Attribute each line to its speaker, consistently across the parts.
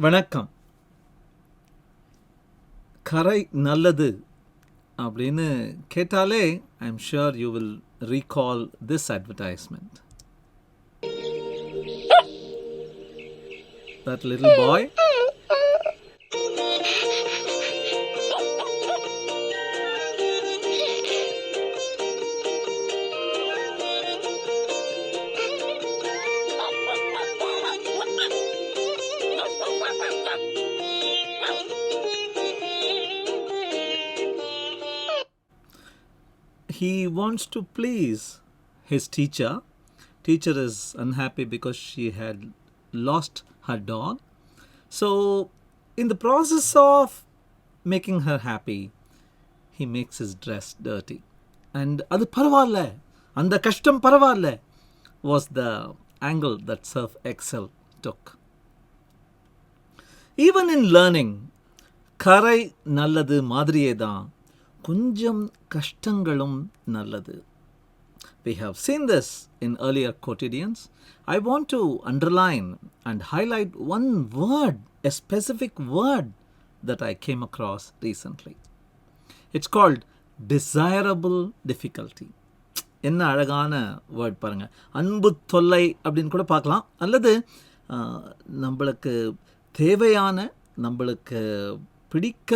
Speaker 1: வணக்கம். கரை நல்லது அப்படின்னு கேட்டாலே I'm sure you will recall this advertisement. That little boy he wants to please his teacher. Teacher is unhappy because she had lost her dog. So in the process of making her happy, he makes his dress dirty. And adu paravaalla, and the kashtam paravaalla was the angle that Surf Excel took. Even in learning, கரை நல்லது மாதிரியே தான் கொஞ்சம் கஷ்டங்களும் நல்லது. We have seen this in earlier quotidians. I want to underline and highlight one word, a specific word that I came across recently. It's called desirable difficulty. என்ன அழகான word பாருங்க. அன்பு தொல்லை அப்படின்னு கூட பார்க்கலாம், அல்லது நம்மளுக்கு தேவையான, நம்மளுக்கு பிடிக்க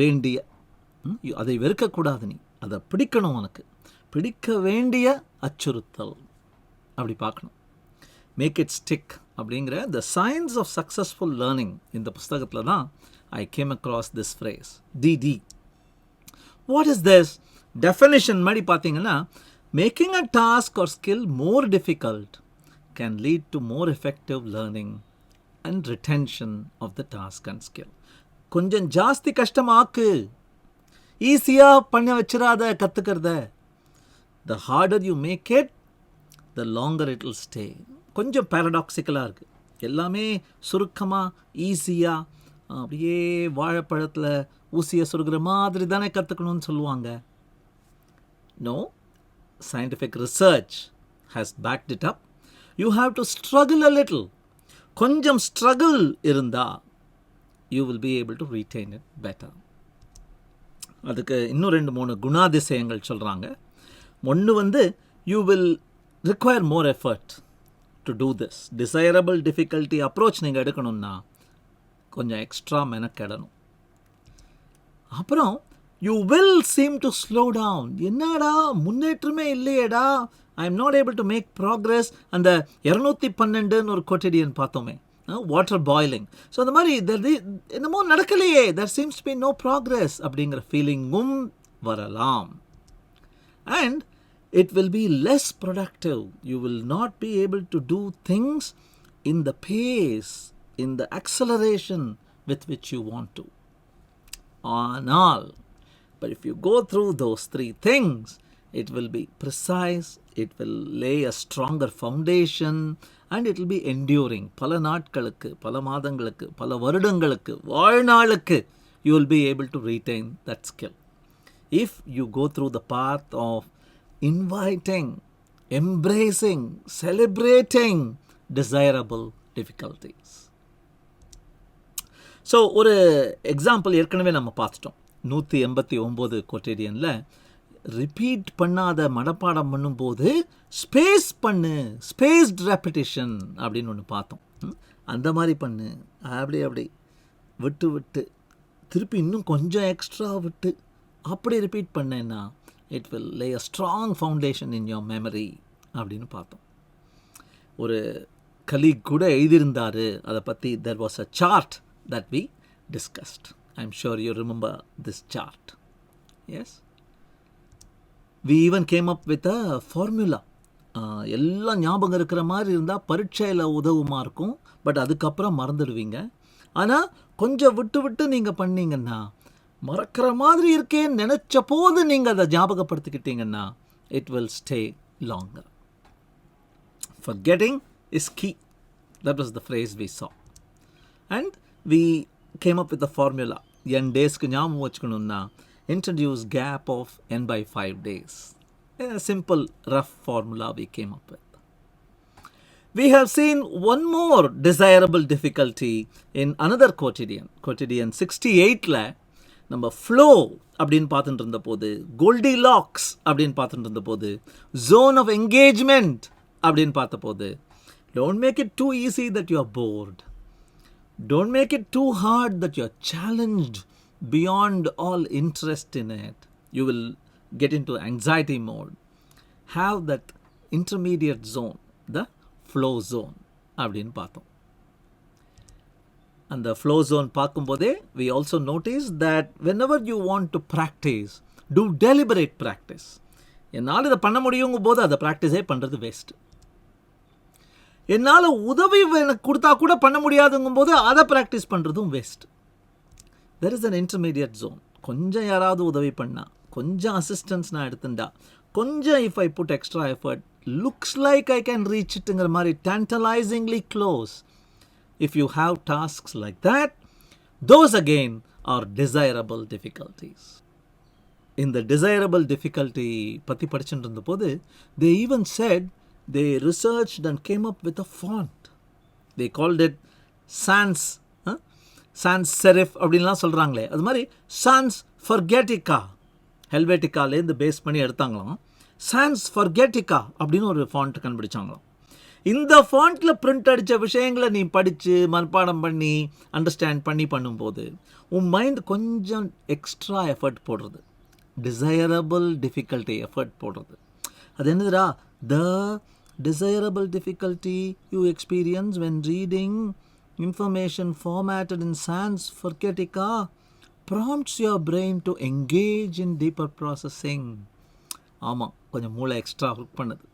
Speaker 1: வேண்டிய, அதை வெறுக்கக்கூடாது, நீ அதை பிடிக்கணும், உனக்கு பிடிக்க வேண்டிய அச்சுறுத்தல் அப்படி பார்க்கணும். மேக் இட் ஸ்டிக் அப்படிங்கிற the science of successful learning இந்த புஸ்தகத்தில் தான் I came across this phrase டிடி. வாட் இஸ் திஸ் டெஃபினிஷன் மாதிரி பார்த்தீங்கன்னா, making a task or skill more difficult can lead to more effective learning and retention of the task and skill. கொஞ்சம் ஜாஸ்தி கஷ்டமாக்கு, ஈஸியாக பண்ண வச்சிடாத கற்றுக்கிறத. The harder you make it, the longer it will stay. கொஞ்சம் பேரடாக்சிக்கலாக இருக்குது. எல்லாமே சுருக்கமாக ஈஸியாக அப்படியே வாழைப்பழத்தில் ஊசியை சுருக்கிற மாதிரி தானே கற்றுக்கணும்னு சொல்லுவாங்க. No, scientific research has backed it up. You have to struggle a little. கொஞ்சம் struggle இருந்தால் you will be able to retain it better. அதுக்கு இன்னும் 2-3 குணாதிசயங்கள் சொல்கிறாங்க. ஒன்று you will require more effort to do this. Desirable difficulty approach நீங்கள் எடுக்கணும்னா கொஞ்சம் எக்ஸ்ட்ரா மெனக்கெடணும். அப்புறம் you will seem to slow down. என்னடா முன்னேற்றமே இல்லையேடா, I am not able to make progress. அந்த 212 ஒரு quotidian பார்த்தோமே, வாட்டர் பாயிலிங். ஸோ அந்த மாதிரி என்னமோ நடக்கலையே, there seems to be no progress அப்படிங்கிற ஃபீலிங்கும் வரலாம். And it will be less productive. You will not be able to do things in the pace, in the acceleration with which you want to. All. But if you go through those 3 things, it will be precise, it will lay a stronger foundation, and it will be enduring. பல நாட்களுக்கு, பல மாதங்களுக்கு, பல வருடங்களுக்கு, வாழ்நாளுக்கு you will be able to retain that skill. If you go through the path of inviting, embracing, celebrating desirable difficulties. So ஒரு example ஏற்கனவே நம்ம பார்த்துட்டோம். 189 கொட்டேடியனில் ரிப்பீட் பண்ணாத மனப்பாடம் பண்ணும்போது ஸ்பேஸ் பண்ணு, ஸ்பேஸ்ட் ரெப்பிட்டிஷன் அப்படின்னு ஒன்று பார்த்தோம். அந்த மாதிரி பண்ணு, அப்படி விட்டு விட்டு திருப்பி இன்னும் கொஞ்சம் எக்ஸ்ட்ரா விட்டு அப்படி ரிப்பீட் பண்ணேன்னா it will lay a strong foundation in your memory அப்படின்னு பார்த்தோம். ஒரு கலீக் கூட எழுதியிருந்தார் அதை பற்றி. There was a chart that we discussed. I am sure you remember this chart. Yes, we even came up with a formula. எல்லாம் ஞாபகம் இருக்கிற மாதிரி இருந்தால் பரீட்சையில் உதவுமா இருக்கும். பட் அதுக்கப்புறம் மறந்துடுவீங்க. ஆனால் கொஞ்சம் விட்டு விட்டு நீங்கள் பண்ணீங்கன்னா, மறக்கிற மாதிரி இருக்கேன்னு நினச்ச போது நீங்கள் அதை ஞாபகப்படுத்திக்கிட்டீங்கன்னா it will stay longer. Forgetting is key. That was the phrase we saw. And we came up with a formula. n daysக்கு ஞாபகம் வச்சுக்கணும்னா introduce gap of n by 5 days. A simple rough formula we came up with. We have seen one more desirable difficulty in another quotidian. Quotidian 68ல நம்ம flow அப்படின்னு பார்த்துட்டு இருந்த போது, Goldilocks அப்படின்னு பார்த்துட்டு இருந்த போது, zone of engagement அப்படின்னு பார்த்த போது, don't make it too easy that you are bored. Don't make it too hard that you are challenged beyond all interest in it. You will get into anxiety mode. Have that intermediate zone, the flow zone அப்படின்னு பார்த்தோம். அந்த flow zone பார்க்கும்போதே we also notice that whenever you want to practice, do deliberate practice. என்னால் இதை பண்ண முடியுங்கும் போது அதை ப்ராக்டிஸே பண்ணுறது வேஸ்ட். என்னால் உதவி எனக்கு கொடுத்தா கூட பண்ண முடியாதுங்கும் போது அதை ப்ராக்டிஸ் பண்ணுறதும் waste. There is an intermediate zone. கொஞ்சம் யாராவது உதவி பண்ணா, கொஞ்சம் அசிஸ்டன்ஸ் நான் எடுத்துட்டா, கொஞ்சம் if I put extra effort, looks like I can reach இட்டுங்கிற மாதிரி tantalizingly close. If you have tasks like that, those again are desirable difficulties. In the desirable difficulty பற்றி படிச்சுட்டு இருந்த போது, they even said they researched and came up with a font. They called it sans serif அப்படின்லாம் சொல்கிறாங்களே, அது மாதிரி sans forgetica, ஹெல்வேட்டிக்காலேருந்து base பண்ணி எடுத்தாங்களாம். sans forgetica அப்படின்னு ஒரு ஃபாண்ட் கண்டுபிடிச்சாங்களாம். இந்த ஃபாண்ட்டில் பிரிண்ட் அடித்த விஷயங்களை நீ படித்து மனப்பாடம் பண்ணி அண்டர்ஸ்டாண்ட் பண்ணி பண்ணும்போது உன் மைண்ட் கொஞ்சம் எக்ஸ்ட்ரா எஃபர்ட் போடுறது, டிசைரபிள் டிஃபிகல்ட்டி எஃபர்ட் போடுறது. அது என்னதுடா? த desirable difficulty you experience when reading information formatted in sans forgetica prompts your brain to engage in deeper processing. ஆமாம், கொஞ்சம் மூளை எக்ஸ்ட்ரா ஒர்க் பண்ணுது.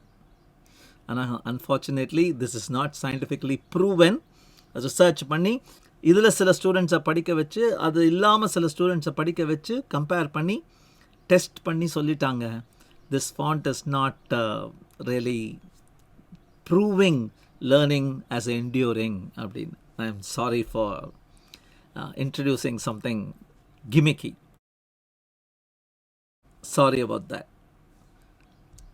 Speaker 1: ஆனால் unfortunately this is not scientifically proven. Research பண்ணி இதில் சில ஸ்டூடெண்ட்ஸை படிக்க வச்சு, அது இல்லாமல் சில ஸ்டூடெண்ட்ஸை படிக்க வச்சு கம்பேர் பண்ணி டெஸ்ட் பண்ணி சொல்லிட்டாங்க, this font is not really proving learning as enduring அப்படின்னு. I am sorry for introducing something gimmicky. Sorry about that.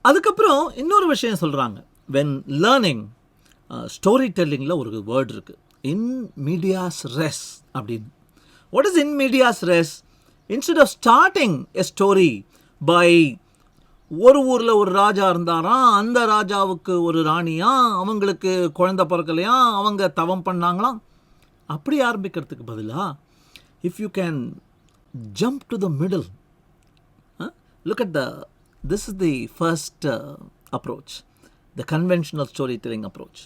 Speaker 1: அதுக்கப்புறம் இன்னொரு விஷயம் சொல்கிறாங்க. when learning, ஸ்டோரி டெல்லிங்கில் ஒரு வேர்ட் இருக்குது, in medias res அப்படின்னு. what is in medias res? instead of starting a story by ஒரு ஊரில் ஒரு ராஜா இருந்தாராம், அந்த ராஜாவுக்கு ஒரு ராணியா, அவங்களுக்கு குழந்தை பிறக்கலையா, அவங்க தவம் பண்ணாங்களாம், அப்படி ஆரம்பிக்கிறதுக்கு பதிலாக if you can jump to the middle. Look at this is the first approach, the conventional story telling approach.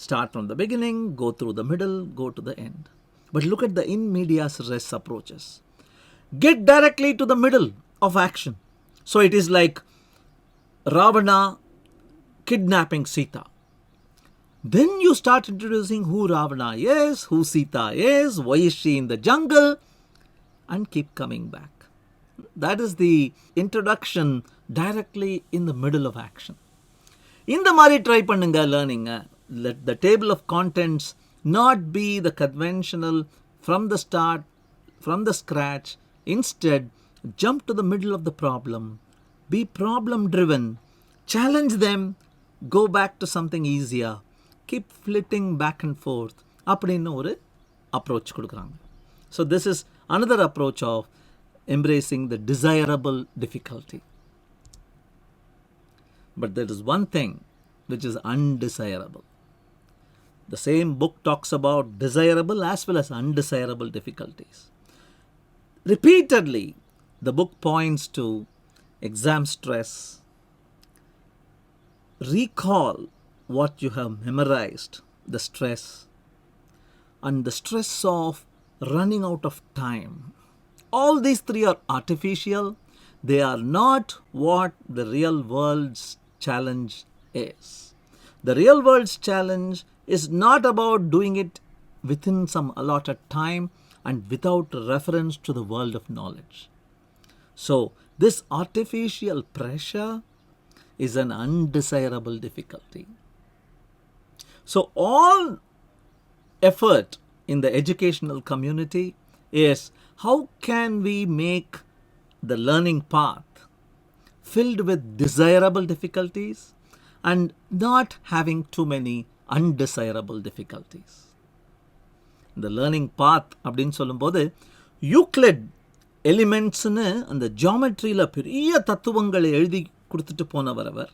Speaker 1: Start from the beginning, go through the middle, go to the end. But look at the in medias res approaches. Get directly to the middle of action. So it is like Ravana kidnapping Sita. Then you start introducing who Ravana is, who Sita is, why is she in the jungle, and keep coming back. That is the introduction directly in the middle of action. இந்த மாதிரி try பண்ணுங்க லேர்னிங்க. Let the table of contents not be the conventional from the start, from the scratch. Instead, jump to the middle of the problem. Be problem driven, challenge them, go back to something easier, keep flitting back and forth. அப்படின்னு ஒரு approach கொடுக்குறாங்க. So this is another approach of embracing the desirable difficulty. But there is one thing which is undesirable. The same book talks about desirable as well as undesirable difficulties. Repeatedly, the book points to exam stress. Recall what you have memorized, the stress, and the stress of running out of time. All these three are artificial. They are not what the real world's challenge is. The real world's challenge is not about doing it within some allotted time and without reference to the world of knowledge. So, this artificial pressure is an undesirable difficulty. So, all effort in the educational community is how can we make the learning path filled with desirable difficulties and not having too many undesirable difficulties. இந்த learning பாத் அப்படின்னு சொல்லும்போது Euclid எலிமெண்ட்ஸ்னு அந்த ஜியாமெட்ரியில் பெரிய தத்துவங்களை எழுதி கொடுத்துட்டு போனவர் அவர்.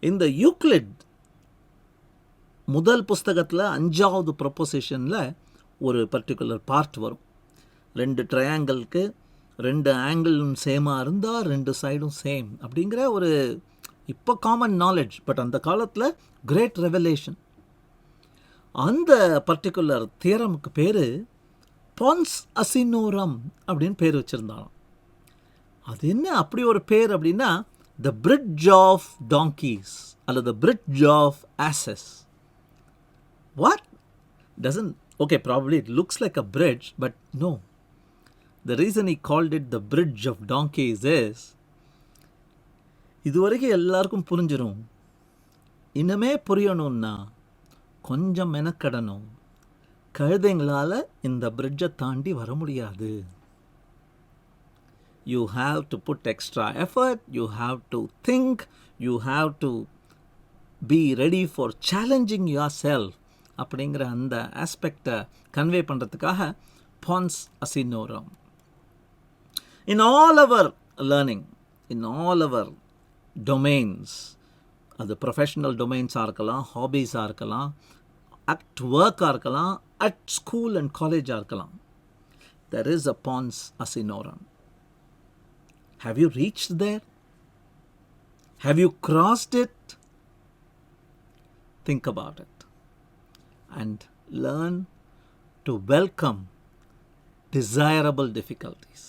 Speaker 1: இந்த யூக்ளிட் முதல் புஸ்தகத்தில் 5வது ப்ரொப்போசிஷனில் ஒரு பர்டிகுலர் பார்ட் வரும். 2 ட்ரையாங்கிளுக்கு 2 ஆங்கிளும் சேமாக இருந்தால் 2 சைடும் சேம் அப்படிங்கிற ஒரு இப்போ காமன் நாலேஜ், பட் அந்த காலத்தில் கிரேட் ரெவலேஷன். அந்த பர்டிகுலர் தியரமுக்கு பேர் பான்ஸ் அசினோரம் அப்படின்னு பேர் வச்சுருந்தாலும். அது என்ன அப்படி ஒரு பேர் அப்படின்னா, த பிரிட்ஜ் ஆஃப் டாங்கீஸ் அல்லது bridge of asses. What doesn't okay, probably it looks like a bridge, but no. The reason he called it the bridge of donkeys is, இதுவரைக்கும் எல்லாருக்கும் புரிஞ்சிடும். இன்னமே புரியணும்னா கொஞ்சம் மெனக்கடணும். கழுதைங்களால் இந்த பிரிட்ஜை தாண்டி வர முடியாது. You have to put extra effort, you have to think, you have to be ready for challenging yourself. அப்படிங்கிற அந்த ஆஸ்பெக்டை கன்வே பண்ணுறதுக்காக பான்ஸ் அசினோரம். In all our learning, in all our domains, அது ப்ரொஃபஷனல் டொமைன்ஸாக இருக்கலாம், ஹாபீஸாக இருக்கலாம், அட் ஒர்க்காக இருக்கலாம், அட் ஸ்கூல் அண்ட் காலேஜாக இருக்கலாம், there is a pons asinorum. Have you reached there? Have you crossed it? Think about it and learn to welcome desirable difficulties.